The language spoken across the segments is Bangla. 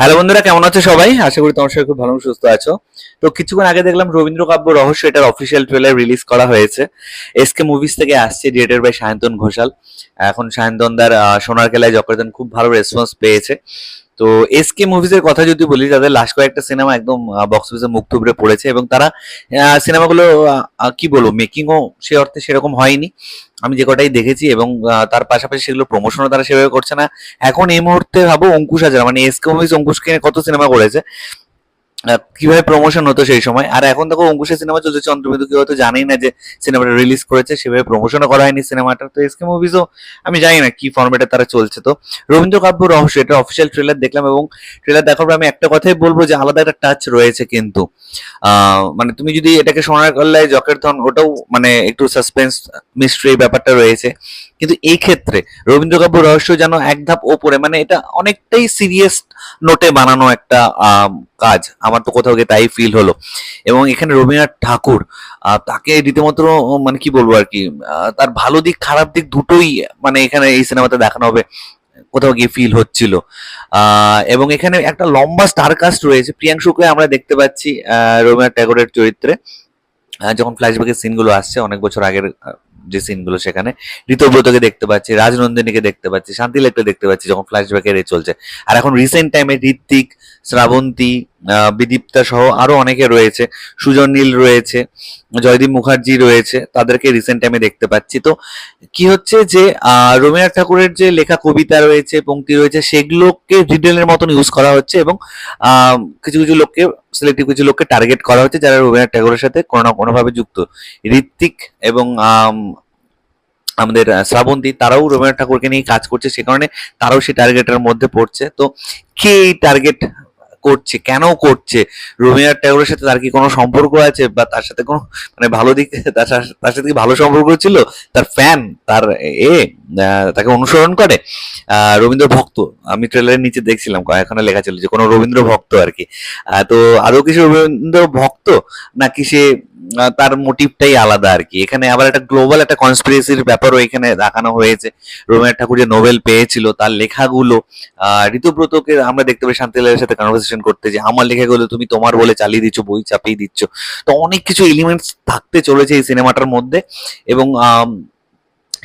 হ্যালো বন্ধুরা, কেমন আছো সবাই? আশা করি তোমার সবাই খুব ভালো এবং সুস্থ আছো। তো কিছুক্ষণ আগে দেখলাম রবীন্দ্র কাব্য রহস্য এটার অফিসিয়াল ট্রেলার রিলিজ করা হয়েছে। এসকে মুভিজ থেকে আসছে, ডিরেক্টেড বাই সায়ন্তন ঘোষাল। এখন সায়ন্তনদার সোনার খেলায় যকর্তন খুব ভালো রেসপন্স পেয়েছে। তো এসকে মুভিজ এর কথা যদি বলি, তাদের লাস্ট কয়েকটা সিনেমা একদম বক্স অফিসে মুখ থুবড়ে পড়েছে এবং তারা সিনেমাগুলো কি বলবো, মেকিংও সে অর্থে সেরকম হয়নি। আমি যে কটাই দেখেছি এবং তার পাশাপাশি সেগুলো প্রমোশনও তারা সেভাবে করছে না। এখন এই মুহূর্তে ভাবো অঙ্কুশ হাজরা, মানে এসকে মুভিজ অঙ্কুশকে নিয়ে কত সিনেমা করেছে, কিভাবে প্রমোশন হতো সেই সময়। আর এখন দেখো অঙ্কুশের সিনেমা চলছে, চন্দ্রবিন্দু কেউ হয়তো জানেই না যে সিনেমাটা রিলিজ করেছে, সেভাবে প্রমোশনও করা হয়নি সিনেমাটা। তো এসকে মুভিজও আমি জানি না কি ফরম্যাটে তারা চলছে। তো রবীন্দ্র কাব্য রহস্য এটা অফিসিয়াল ট্রেলার দেখলাম এবং ট্রেলার দেখার পর আমি একটা কথাই বলবো যে আলাদা একটা টাচ রয়েছে কিন্তু। মানে তুমি যদি এটাকে সোনার গল্লায় জকের ধন, ওটাও মানে একটু সাসপেন্স মিস্ট্রি ব্যাপারটা রয়েছে, কিন্তু এই ক্ষেত্রে রবীন্দ্র কাব্য রহস্য যেন এক ধাপ ওপরে, মানে এটা অনেকটাই সিরিয়াস নোটে বানানো একটা কাজ। আমার তো কোথাও গিয়ে তাই ফিল হলো। এবং এখানে রবীন্দ্রনাথ ঠাকুর, তাকে রীতিমতো মানে কি বলবো আর কি, তার ভালো দিক খারাপ দিক দুটোই মানে এখানে এই সিনেমাতে দেখানো হবে কোথাও গিয়ে ফিল হচ্ছিল। এবং এখানে একটা লম্বা স্টার কাস্ট রয়েছে। প্রিয়াংশুকে আমরা দেখতে পাচ্ছি রবীন্দ্রনাথ ঠাকুরের চরিত্রে, যখন ফ্ল্যাশব্যাকের সিনগুলো আসছে অনেক বছর আগের যে সিনগুলো, সেখানে ঋতব্রতকে দেখতে পাচ্ছি, রাজনন্দিনীকে দেখতে পাচ্ছি, শান্তিলেককে দেখতে পাচ্ছি যখন ফ্ল্যাশব্যাকের এ চলছে। আর এখন রিসেন্ট টাইমে ঋত্বিক, শ্রাবন্তী, বিদীপ্তা সহ আরো অনেকে রয়েছে, সুজন নীল রয়েছে, জয়দীপ মুখার্জি রয়েছে, তাদেরকে রিসেন্ট টাইমে দেখতে পাচ্ছি। তো কি হচ্ছে যে রবীন্দ্রনাথ ঠাকুরের যে লেখা কবিতা রয়েছে, পংক্তি রয়েছে, সেগুলোকে রিডেলের মতন ইউজ করা হচ্ছে এবং কিছু কিছু লোককে, সিলেক্টিভ কিছু লোককে টার্গেট করা হচ্ছে যারা রবীন্দ্রনাথ ঠাকুরের সাথে কোনো না কোনোভাবে যুক্ত। ঋত্বিক এবং আমাদের শ্রাবন্তী, তারাও রবীন্দ্রনাথ ঠাকুরকে নিয়ে কাজ করছে, সে কারণে তারাও সেই টার্গেটের মধ্যে পড়ছে। তো কে এই টার্গেট করছে, কেন করছে, রবীন্দ্রনাথ ঠাকুরের সাথে তার কি কোনো সম্পর্ক আছে, বা তার সাথে কোনো মানে ভালো দিক, তার সাথে কি ভালো সম্পর্ক ছিল, তার ফ্যান, তার এ তাকে অনুসরণ করে, রবীন্দ্র ভক্ত। আমি ট্রেলারের নিচে দেখছিলাম এখানে লেখা ছিল যে কোনো রবীন্দ্র ভক্ত আর কি। তো আদৌ কিছু রবীন্দ্র ভক্ত, নাকি সে তার মোটিভটাই আলাদা আর কি। এখানে আবার একটা গ্লোবাল একটা কনস্পিরেসির ব্যাপারও এখানে দেখানো হয়েছে। রবীন্দ্রনাথ ঠাকুর যে নোবেল পেয়েছিল, তার লেখাগুলো, ঋতুব্রতকে আমরা দেখতে পাই শান্তিলালের সাথে কনভারসেশন করতে, যে আমার লেখাগুলো তুমি তোমার বলে চালিয়ে দিচ্ছ, বই চাপিয়ে দিচ্ছ। তো অনেক কিছু এলিমেন্টস থাকতে চলেছে এই সিনেমাটার মধ্যে। এবং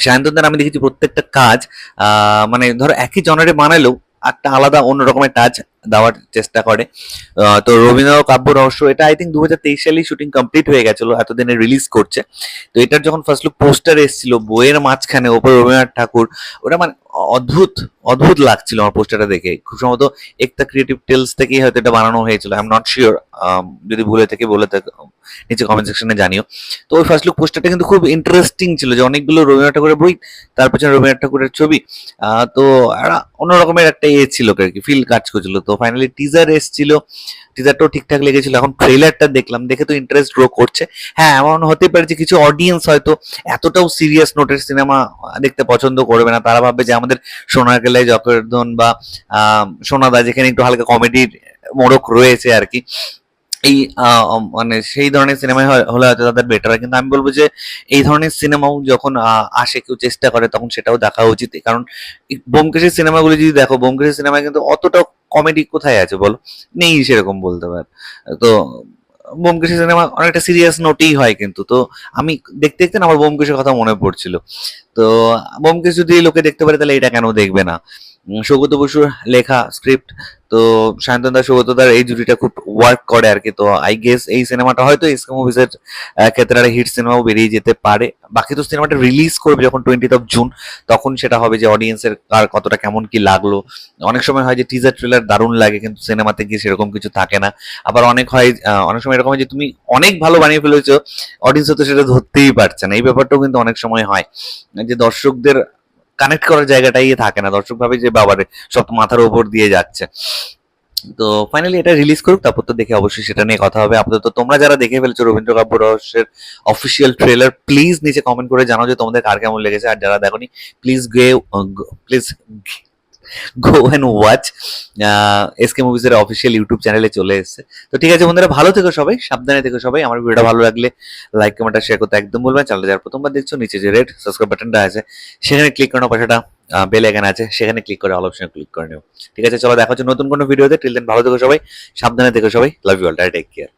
সায়ন্তনদার আমি দেখেছি প্রত্যেকটা কাজ মানে ধরো একই জনারে বানালেও একটা আলাদা অন্য রকমের টাচ দেওয়ার চেষ্টা করে। তো রবীন্দ্র কাব্য রহস্য এটা আই থিঙ্ক 2023 সালেই শুটিং কমপ্লিট হয়ে গেছিল, এতদিনে রিলিজ করছে। তো এটার যখন ফার্স্ট লুক পোস্টার এসেছিল, বইয়ের মাঝখানে ওপর রবীন্দ্রনাথ ঠাকুর, ওটা মানে অদ্ভুত অদ্ভুত লাগছিল আমার পোস্টারটা দেখে। খুব সম্ভবত একতা ক্রিয়েটিভ টেলস থেকেই হয়তো এটা বানানো হয়েছিল, আই এম নট শিওর। যদি ভুলে থেকে বলে থাকে নিচে কমেন্ট সেকশনে জানিও। তো ওই ফার্স্ট লুক পোস্টারটা কিন্তু খুব ইন্টারেস্টিং ছিল, যে অনেকগুলো রবীন্দ্রনাথ ঠাকুরের বই, তার পেছনে রবীন্দ্রনাথ ঠাকুরের ছবি। তো একটা অন্যরকমের একটা ছিল আর কি, ফিল কাজ করছিল। তো ফাইনালি টিজার এসেছিল, টিজারটাও ঠিকঠাক লেগেছিল। এখন ট্রেলারটা দেখলাম, দেখে তো ইন্টারেস্ট গ্রো করছে। হ্যাঁ, এমন হতে পারে যে কিছু অডিয়েন্স হয়তো এতটাও সিরিয়াস নোটের সিনেমা দেখতে পছন্দ করবে না, তারা ভাববে যে আমাদের সোনার কেল্লায় জকর্দন বা সোনাদা, যেখানে একটু হালকা কমেডির মোড়ক রয়েছে আর কি, এই মানে সেই ধরনের সিনেমায় হলে হয়তো তাদের বেটার হয়। কিন্তু আমি বলবো যে এই ধরনের সিনেমাও যখন আসে, কেউ চেষ্টা করে, তখন সেটাও দেখা উচিত। কারণ ব্যোমকেশের সিনেমাগুলো যদি দেখো, ব্যোমকেশের সিনেমায় কিন্তু অতটা কমেডি কোথায় আছে বলো, নেই সেরকম বলতে পার। তো ব্যোমকেশের সিনেমা অনেকটা সিরিয়াস নোটেই হয় কিন্তু। তো আমি দেখতে দেখতে না আমার ব্যোমকেশের কথা মনে পড়ছিল। তো ব্যোমকেশ যদি লোকে দেখতে পারে, তাহলে এটা কেন দেখবে না। সৌগত বসুর লেখা স্ক্রিপ্ট, তো সায়ন্তন দাস, সৌগত দার এই জুটিটা খুব ওয়ার্ক করে আর কি। তো আই গেস এই সিনেমাটা হয়তো এসকে মুভিজ এর ক্ষেত্রে একটা হিট সিনেমাও বেরিয়ে যেতে পারে। বাকি তো সিনেমাটা রিলিজ করবে যখন 20 জুন, তখন সেটা হবে যে অডিয়েন্সের আর কতটা কেমন কি লাগলো। অনেক সময় হয় যে টিজার ট্রেলার দারুণ লাগে, কিন্তু সিনেমাতে গিয়ে সেরকম কিছু থাকে না। আবার অনেক সময় এরকম হয় যে তুমি অনেক ভালো বানিয়ে ফেলেছো, অডিয়েন্স তো সেটা ধরতেই পারছে না। এই ব্যাপারটাও কিন্তু অনেক সময় হয়, যে দর্শকদের কানেক্ট করার জায়গাটাই থাকে না, দর্শক ভাবে যে বাবারে সব তো মাথার উপর দিয়ে যাচ্ছে। তো ফাইনালি এটা রিলিজ করুক, তারপর তো দেখে অবশ্যই সেটা নিয়ে কথা হবে। আপাতত তোমরা যারা দেখে ফেলেছো রবীন্দ্র কাব্য রহস্যের অফিসিয়াল ট্রেলার, প্লিজ নিচে কমেন্ট করে জানাও যে তোমাদের কার কেমন লেগেছে। আর যারা দেখোনি, please please go and watch. SK মুভিজের অফিসিয়াল ইউটিউব চ্যানেলে চলে এসেছে। তো ঠিক আছে বন্ধুরা, ভালো থেকো সবাই, সাবধানে থেকো সবাই। আমার ভিডিওটা ভালো লাগলে লাইক কমেন্ট আর শেয়ার করতে একদম বলবেন। চ্যানেলটা যারা প্রথমবার দেখছো, নিচে যে রেড সাবস্ক্রাইব বাটনটা আছে সেখানে ক্লিক করানোর পাশাটা বেল আইকন আছে, সেখানে ক্লিক করে অল অপশনে ক্লিক করে নিও। ঠিক আছে, চলো দেখা হচ্ছে নতুন কোনো ভিডিওতে। টিল দেন ভালো থেকো সবাই, সাবধানে থেকো সবাই। Love you all, take care.